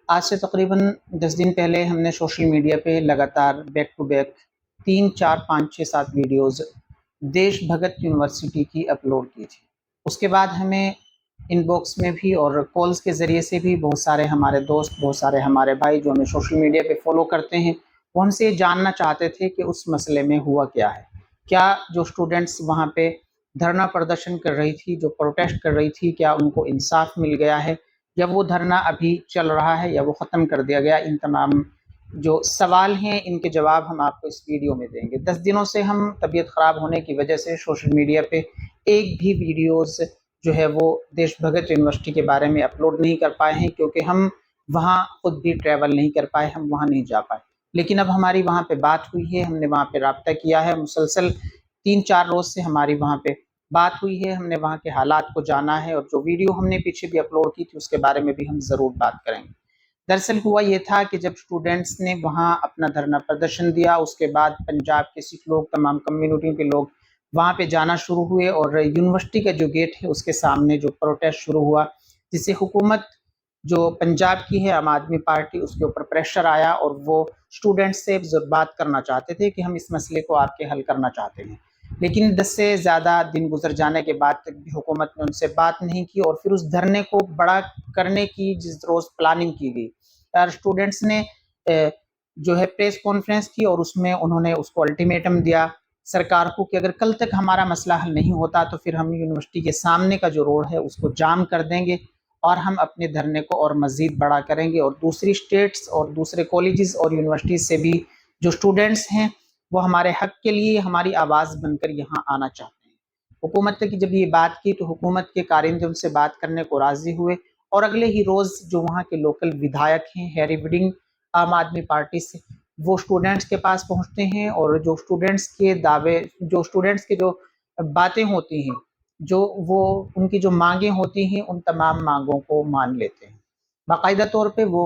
आज से तकरीबन 10 दिन पहले हमने सोशल मीडिया पे लगातार बैक टू बैक 3, 4, 5, 6, 7 वीडियोज़ देश भगत यूनिवर्सिटी की अपलोड की थी। उसके बाद हमें इनबॉक्स में भी और कॉल्स के ज़रिए से भी बहुत सारे हमारे दोस्त, बहुत सारे हमारे भाई जो हमें सोशल मीडिया पे फ़ॉलो करते हैं, वो हमसे ये जानना चाहते थे कि उस मसले में हुआ क्या है? क्या जो स्टूडेंट्स वहाँ पे धरना प्रदर्शन कर रही थी, जो प्रोटेस्ट कर रही थी, क्या उनको इंसाफ मिल गया है? या वो धरना अभी चल रहा है या वो ख़त्म कर दिया गया? इन तमाम जो सवाल हैं, इनके जवाब हम आपको इस वीडियो में देंगे। 10 दिनों से हम तबीयत ख़राब होने की वजह से सोशल मीडिया पे एक भी वीडियोज़ जो है वो देश भगत यूनिवर्सिटी के बारे में अपलोड नहीं कर पाए हैं, क्योंकि हम वहाँ खुद भी ट्रैवल नहीं कर पाए, हम वहाँ नहीं जा पाए। लेकिन अब हमारी वहाँ पे बात हुई है, हमने वहाँ पे राब्ता किया है, मुसलसल 3-4 रोज़ से हमारी वहाँ पे बात हुई है, हमने वहाँ के हालात को जाना है और जो वीडियो हमने पीछे भी अपलोड की थी उसके बारे में भी हम ज़रूर बात करेंगे। दरअसल हुआ ये था कि जब स्टूडेंट्स ने वहाँ अपना धरना प्रदर्शन दिया, उसके बाद पंजाब के सिख लोग, तमाम कम्युनिटी के लोग वहाँ पे जाना शुरू हुए और यूनिवर्सिटी का जो गेट है उसके सामने जो प्रोटेस्ट शुरू हुआ, जिससे हुकूमत जो पंजाब की है, आम आदमी पार्टी, उसके ऊपर प्रेशर आया और वो स्टूडेंट्स से बात करना चाहते थे कि हम इस मसले को आपके हल करना चाहते हैं। लेकिन 10 से ज़्यादा दिन गुजर जाने के बाद तक भी हुकूमत ने उनसे बात नहीं की और फिर उस धरने को बड़ा करने की जिस रोज़ प्लानिंग की गई, यार स्टूडेंट्स ने जो है प्रेस कॉन्फ्रेंस की और उसमें उन्होंने उसको अल्टीमेटम दिया सरकार को कि अगर कल तक हमारा मसला हल नहीं होता तो फिर हम यूनिवर्सिटी के सामने का जो रोड है उसको जाम कर देंगे और हम अपने धरने को और मज़ीद बड़ा करेंगे और दूसरी स्टेट्स और दूसरे कॉलेजेस और यूनिवर्सिटीज़ से भी जो स्टूडेंट्स हैं वो हमारे हक के लिए हमारी आवाज़ बनकर यहाँ आना चाहते हैं। हुकूमत की जब ये बात की तो हुकूमत के कारिंदे उनसे बात करने को राज़ी हुए और अगले ही रोज़ जो वहाँ के लोकल विधायक हैं हैरी विडिंग आम आदमी पार्टी से, वो स्टूडेंट्स के पास पहुँचते हैं और जो स्टूडेंट्स के दावे, जो स्टूडेंट्स की जो बातें होती हैं, जो वो उनकी जो मांगे होती हैं, उन तमाम मांगों को मान लेते हैं। बाकायदा तौर पे वो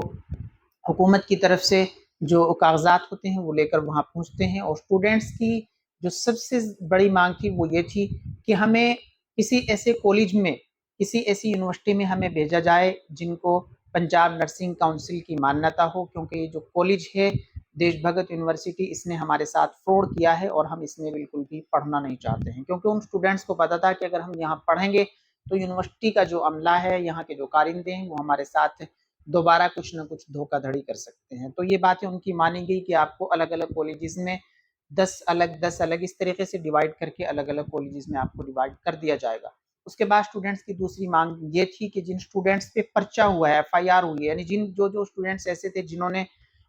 हुकूमत की तरफ से जो कागजात होते हैं वो लेकर वहाँ पहुँचते हैं और स्टूडेंट्स की जो सबसे बड़ी मांग थी वो ये थी कि हमें किसी ऐसे कॉलेज में, किसी ऐसी यूनिवर्सिटी में हमें भेजा जाए जिनको पंजाब नर्सिंग काउंसिल की मान्यता हो, क्योंकि ये जो कॉलेज है देश भगत यूनिवर्सिटी, इसने हमारे साथ फ्रॉड किया है और हम इसमें बिल्कुल भी पढ़ना नहीं चाहते हैं, क्योंकि उन स्टूडेंट्स को पता था कि अगर हम यहाँ पढ़ेंगे तो यूनिवर्सिटी का जो अमला है, यहाँ के जो कारिंदे हैं, वो हमारे साथ दोबारा कुछ ना कुछ धोखाधड़ी कर सकते हैं। तो ये बातें उनकी मानी गई कि आपको अलग-अलग कॉलेजेस में 10 अलग इस तरीके से डिवाइड करके अलग-अलग कॉलेजेस में आपको डिवाइड कर दिया जाएगा। उसके बाद स्टूडेंट्स की दूसरी मांग ये थी कि जिन स्टूडेंट्स पे पर्चा हुआ है, एफआईआर हुई है, यानी जो स्टूडेंट्स ऐसे थे जिन्होंने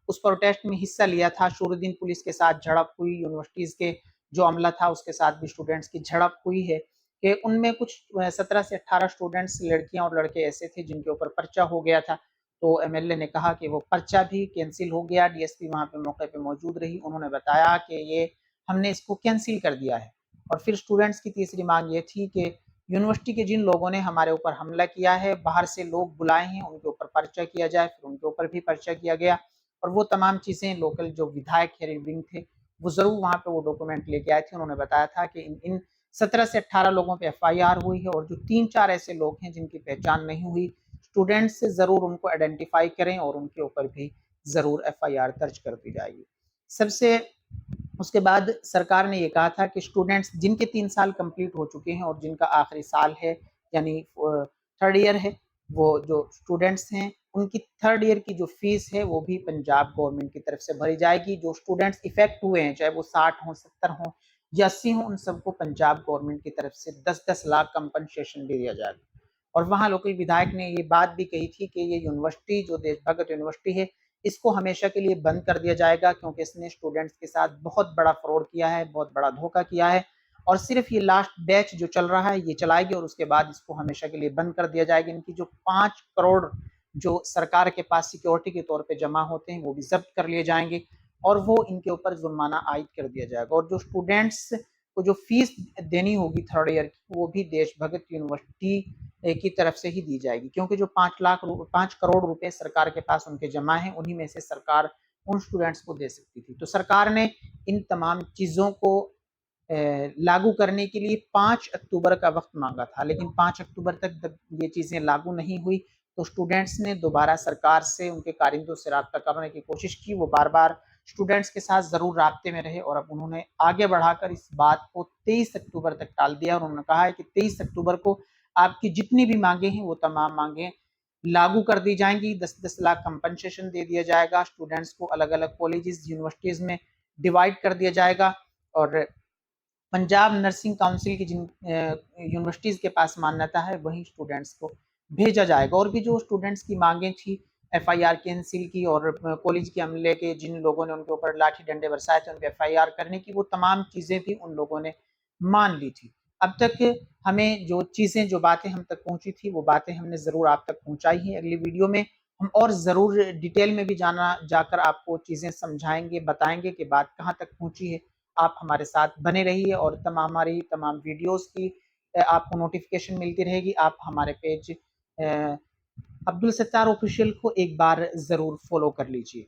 उस प्रोटेस्ट में हिस्सा लिया था, शुरुद्दीन पुलिस के साथ झड़प हुई, यूनिवर्सिटीज़ के जो अमला था उसके साथ भी स्टूडेंट्स की झड़प हुई है, कि उनमें कुछ 17 से 18 स्टूडेंट्स लड़कियां और लड़के ऐसे थे जिनके ऊपर पर्चा हो गया था। तो एमएलए ने कहा कि वो पर्चा भी कैंसिल हो गया। डीएसपी वहाँ पे मौके पे मौजूद रही, उन्होंने बताया कि ये हमने इसको कैंसिल कर दिया है। और फिर स्टूडेंट्स की तीसरी मांग ये थी कि यूनिवर्सिटी के जिन लोगों ने हमारे ऊपर हमला किया है, बाहर से लोग बुलाए हैं, उनके ऊपर पर्चा किया जाए। फिर उनके ऊपर भी पर्चा किया गया और वो तमाम चीज़ें लोकल जो विधायक हैरी विंग थे वो ज़रूर वहाँ पे वो डॉक्यूमेंट लेके आए थे। उन्होंने बताया था कि इन 17 से 18 लोगों पे एफआईआर हुई है और जो 3-4 ऐसे लोग हैं जिनकी पहचान नहीं हुई, स्टूडेंट्स से ज़रूर उनको आइडेंटिफाई करें और उनके ऊपर भी ज़रूर एफआईआर दर्ज कर दी जाएगी। सबसे उसके बाद सरकार ने ये कहा था कि स्टूडेंट्स जिनके 3 साल कंप्लीट हो चुके हैं और जिनका आखिरी साल है, यानी थर्ड ईयर है, वो जो स्टूडेंट्स हैं उनकी थर्ड ईयर की जो फीस है वो भी पंजाब गवर्नमेंट की तरफ से भरी जाएगी। जो स्टूडेंट्स इफेक्ट हुए हैं, चाहे वो 60 हों, 70 हों या 80 हों, उन सबको पंजाब गवर्नमेंट की तरफ से 10-10 लाख कंपनसेशन भी दिया जाएगा। और वहाँ लोकल विधायक ने ये बात भी कही थी कि ये यूनिवर्सिटी जो देश भगत यूनिवर्सिटी है, इसको हमेशा के लिए बंद कर दिया जाएगा, क्योंकि इसने स्टूडेंट्स के साथ बहुत बड़ा फ्रॉड किया है, बहुत बड़ा धोखा किया है और सिर्फ ये लास्ट बैच जो चल रहा है ये चलाएगी और उसके बाद इसको हमेशा के लिए बंद कर दिया जाएगा। इनकी जो 5 करोड़ जो सरकार के पास सिक्योरिटी के तौर पे जमा होते हैं वो भी जब्त कर लिए जाएंगे और वो इनके ऊपर जुर्माना आयद कर दिया जाएगा और जो स्टूडेंट्स को जो फीस देनी होगी थर्ड ईयर की वो भी देश भगत यूनिवर्सिटी की तरफ से ही दी जाएगी, क्योंकि जो 5 करोड़ रुपए सरकार के पास उनके जमा है उन्हीं में से सरकार उन स्टूडेंट्स को दे सकती थी। तो सरकार ने इन तमाम चीज़ों को लागू करने के लिए 5 अक्टूबर का वक्त मांगा था, लेकिन 5 अक्टूबर तक ये चीज़ें लागू नहीं हुई तो स्टूडेंट्स ने दोबारा सरकार से, उनके कारिंदों से राब्ता करने की कोशिश की। वो बार-बार स्टूडेंट्स के साथ ज़रूर राब्ते में रहे और अब उन्होंने आगे बढ़ाकर इस बात को 23 अक्टूबर तक टाल दिया और उन्होंने कहा है कि 23 अक्टूबर को आपकी जितनी भी मांगे हैं वो तमाम मांगे लागू कर दी जाएंगी। 10-10 लाख कंपनसेशन दे दिया जाएगा। स्टूडेंट्स को अलग-अलग कॉलेजेस, यूनिवर्सिटीज में डिवाइड कर दिया जाएगा और पंजाब नर्सिंग काउंसिल की जिन यूनिवर्सिटीज़ के पास मान्यता है वहीं स्टूडेंट्स को भेजा जाएगा। और भी जो स्टूडेंट्स की मांगें थी एफआईआर कैंसिल की और कॉलेज के अमले के जिन लोगों ने उनके ऊपर लाठी डंडे बरसाए थे उन पर एफआईआर करने की, वो तमाम चीज़ें भी उन लोगों ने मान ली थी। अब तक हमें जो चीज़ें, जो बातें हम तक पहुंची थी वो बातें हमने ज़रूर आप तक पहुंचाई हैं। अगली वीडियो में हम और ज़रूर डिटेल में भी जाकर आपको चीज़ें समझाएंगे, बताएंगे कि बात कहाँ तक पहुंची है। आप हमारे साथ बने रहिए और हमारी तमाम वीडियोस की आपको नोटिफिकेशन मिलती रहेगी। आप हमारे पेज अब्दुल सत्तार ऑफिशियल को एक बार ज़रूर फॉलो कर लीजिए।